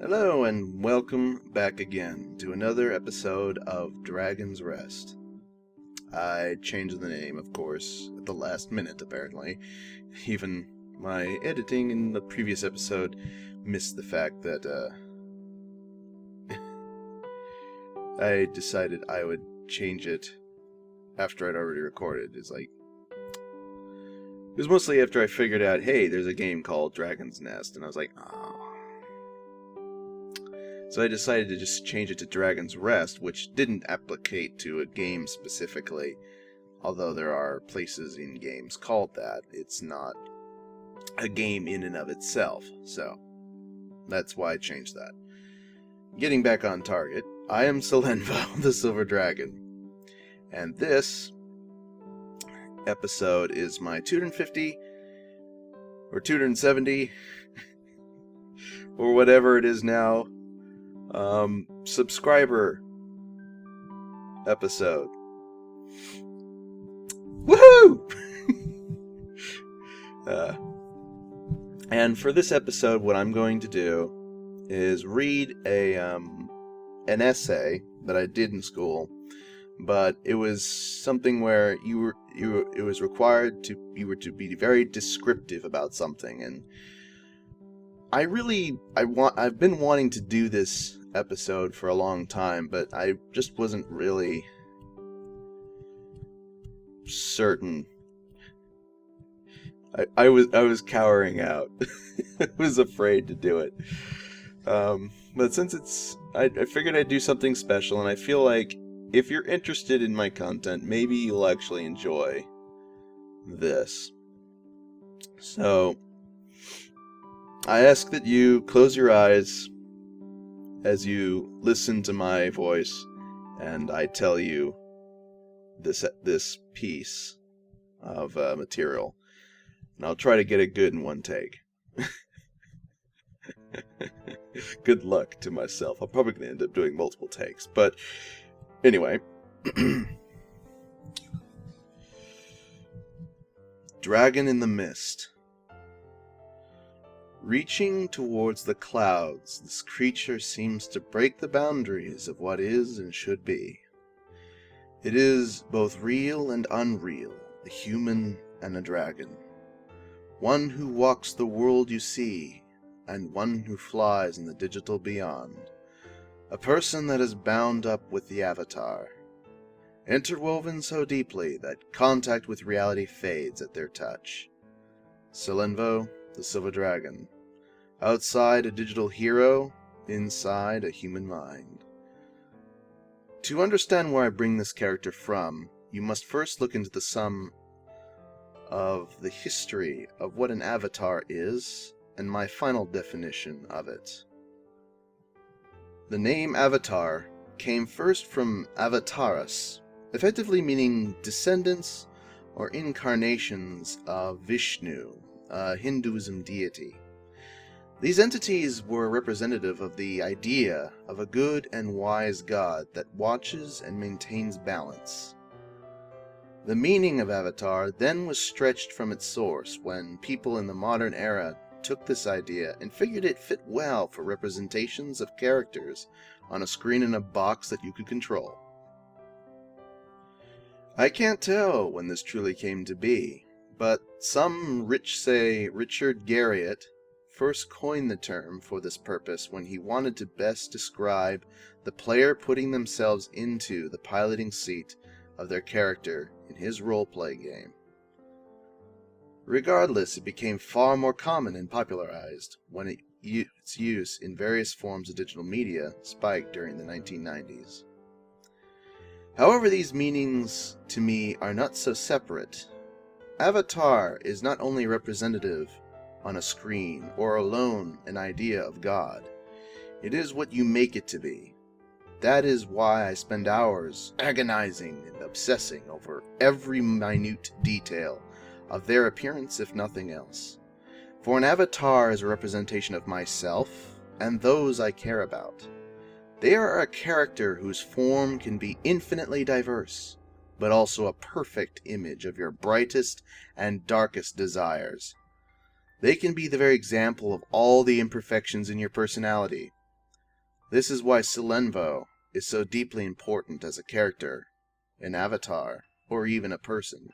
Hello and welcome back again to another episode of Dragon's Rest. I changed the name, of course, at the last minute, apparently. Even my editing in the previous episode missed the fact that, I decided I would change it after I'd already recorded. It was mostly after I figured out, hey, there's a game called Dragon's Nest, and I was like, oh. So I decided to just change it to Dragon's Rest, which didn't applicate to a game specifically, although there are places in games called that. It's not a game in and of itself, so that's why I changed that. Getting back on target, I am Selenvo, the Silver Dragon, and this episode is my 250 or 270 or whatever it is now subscriber episode. Woohoo! And for this episode, what I'm going to do is read an essay that I did in school, but it was something where it was required you were to be very descriptive about something, and I've been wanting to do this episode for a long time, but I just wasn't really certain. I was cowering out. I was afraid to do it. But since I figured I'd do something special, and I feel like if you're interested in my content, maybe you'll actually enjoy this. So I ask that you close your eyes as you listen to my voice, and I tell you this piece of material. And I'll try to get it good in one take. Good luck to myself. I'm probably going to end up doing multiple takes. But anyway. Dragon in the Myst. Reaching towards the clouds, this creature seems to break the boundaries of what is and should be. It is both real and unreal, a human and a dragon. One who walks the world you see, and one who flies in the digital beyond. A person that is bound up with the avatar, interwoven so deeply that contact with reality fades at their touch. Selenvo, the Silver Dragon. Outside a digital hero, inside a human mind. To understand where I bring this character from, you must first look into the sum of the history of what an avatar is, and my final definition of it. The name Avatar came first from Avatarus, effectively meaning descendants or incarnations of Vishnu, a Hinduism deity. These entities were representative of the idea of a good and wise god that watches and maintains balance. The meaning of Avatar then was stretched from its source when people in the modern era took this idea and figured it fit well for representations of characters on a screen in a box that you could control. I can't tell when this truly came to be, but some say Richard Garriott first coined the term for this purpose when he wanted to best describe the player putting themselves into the piloting seat of their character in his role-play game. Regardless, it became far more common and popularized when its use in various forms of digital media spiked during the 1990s. However, these meanings to me are not so separate. Avatar is not only representative on a screen or alone an idea of God. It is what you make it to be. That is why I spend hours agonizing and obsessing over every minute detail of their appearance, if nothing else. For an avatar is a representation of myself and those I care about. They are a character whose form can be infinitely diverse, but also a perfect image of your brightest and darkest desires. They can be the very example of all the imperfections in your personality, This is why Silenvo is so deeply important as a character, an avatar, or even a person.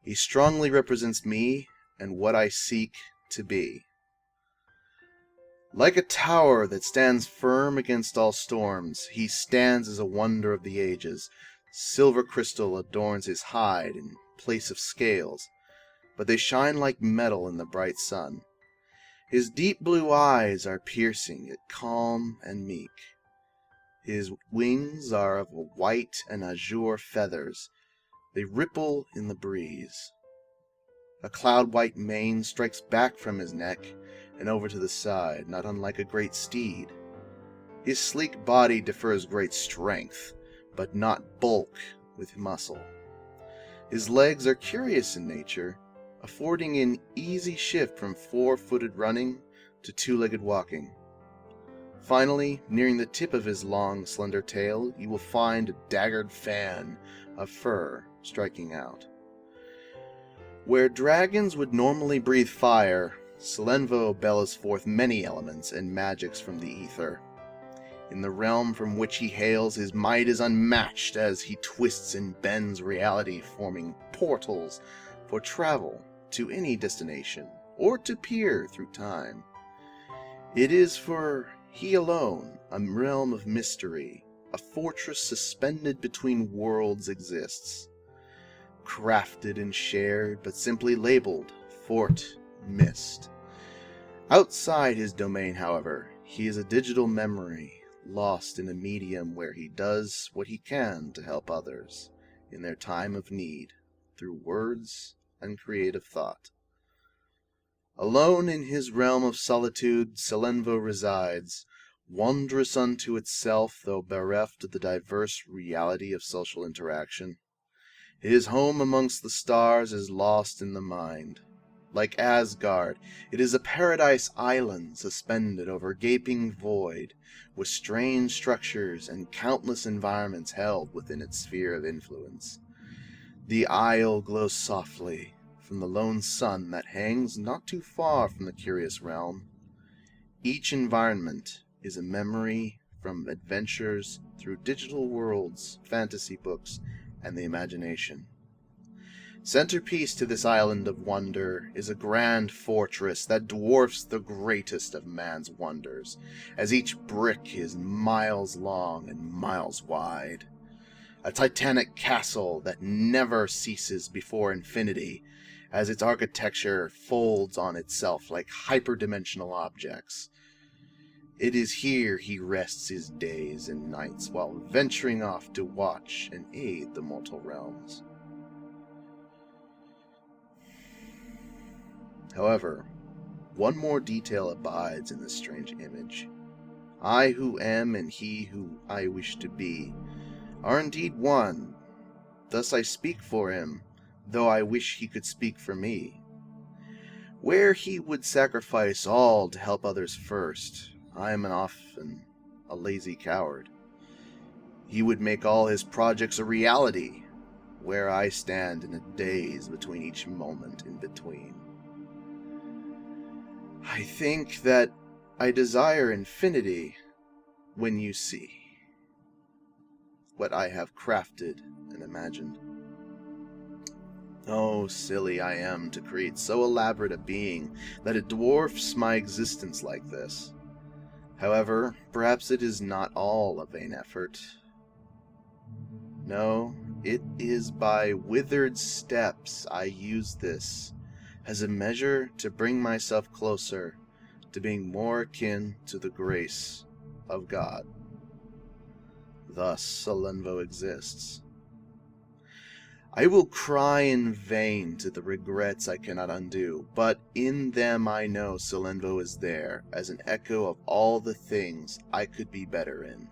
He strongly represents me and what I seek to be. Like a tower that stands firm against all storms, he stands as a wonder of the ages. Silver crystal adorns his hide in place of scales, but they shine like metal in the bright sun. His deep blue eyes are piercing, yet calm and meek. His wings are of white and azure feathers. They ripple in the breeze. A cloud-white mane strikes back from his neck and over to the side, not unlike a great steed. His sleek body differs great strength, but not bulk with muscle. His legs are curious in nature, affording an easy shift from four-footed running to two-legged walking. Finally, nearing the tip of his long, slender tail, you will find a daggered fan of fur striking out. Where dragons would normally breathe fire, Silenvo bellows forth many elements and magics from the ether. In the realm from which he hails, his might is unmatched as he twists and bends reality, forming portals for travel to any destination, or to peer through time. It is for he alone a realm of mystery, a fortress suspended between worlds exists. Crafted and shared, but simply labeled Fort Myst. Outside his domain, however, he is a digital memory, lost in a medium where he does what he can to help others in their time of need, through words and creative thought. Alone in his realm of solitude, Silenvo resides, wondrous unto itself, though bereft of the diverse reality of social interaction. His home amongst the stars is lost in the mind. Like Asgard, it is a paradise island suspended over a gaping void, with strange structures and countless environments held within its sphere of influence. The isle glows softly from the lone sun that hangs not too far from the curious realm. Each environment is a memory from adventures through digital worlds, fantasy books, and the imagination. Centerpiece to this island of wonder is a grand fortress that dwarfs the greatest of man's wonders, as each brick is miles long and miles wide. A titanic castle that never ceases before infinity, as its architecture folds on itself like hyperdimensional objects. It is here he rests his days and nights while venturing off to watch and aid the mortal realms. However, one more detail abides in this strange image. I who am and he who I wish to be are indeed one. Thus I speak for him, though I wish he could speak for me. Where he would sacrifice all to help others first, I am often a lazy coward. He would make all his projects a reality, where I stand in a daze between each moment in between. I think that I desire infinity when you see what I have crafted and imagined. Oh, silly I am to create so elaborate a being that it dwarfs my existence like this. However, perhaps it is not all a vain effort. No, it is by withered steps I use this as a measure to bring myself closer to being more akin to the grace of God. Thus Silenvo exists. I will cry in vain to the regrets I cannot undo, but in them I know Silenvo is there as an echo of all the things I could be better in.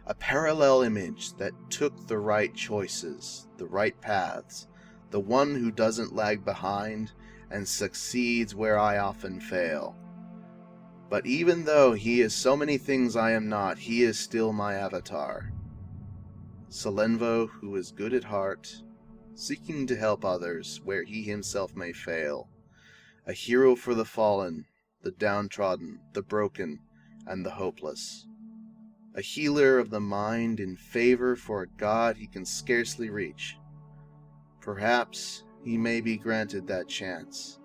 A parallel image that took the right choices, the right paths, the one who doesn't lag behind and succeeds where I often fail. But even though he is so many things I am not, he is still my avatar. Silenvo, who is good at heart, seeking to help others where he himself may fail. A hero for the fallen, the downtrodden, the broken, and the hopeless. a healer of the mind in favor for a god he can scarcely reach. Perhaps he may be granted that chance,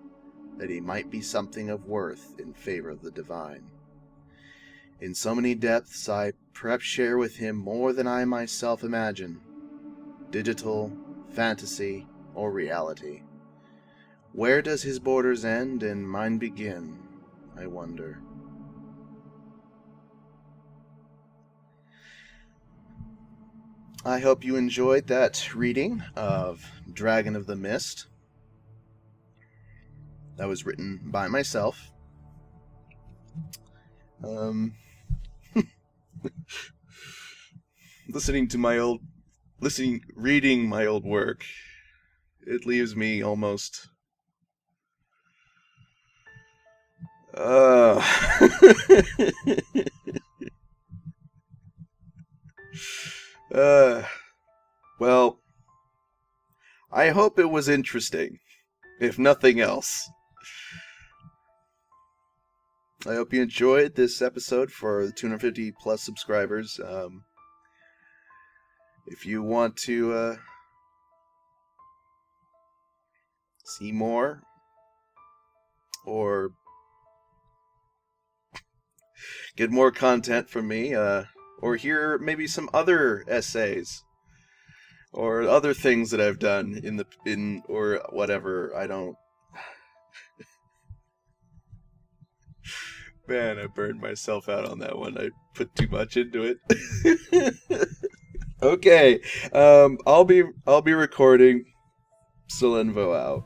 that he might be something of worth in favor of the divine. In so many depths I perhaps share with him more than I myself imagine, digital, fantasy, or reality. Where does his borders end and mine begin, I wonder? I hope you enjoyed that reading of Dragon of the Myst. That was written by myself. Reading my old work, it leaves me almost well, I hope it was interesting, if nothing else. I hope you enjoyed this episode for the 250 plus subscribers. If you want to see more or get more content from me, or hear maybe some other essays or other things that I've done in or whatever, I don't. Man, I burned myself out on that one. I put too much into it. Okay, I'll be recording. Silenvo out.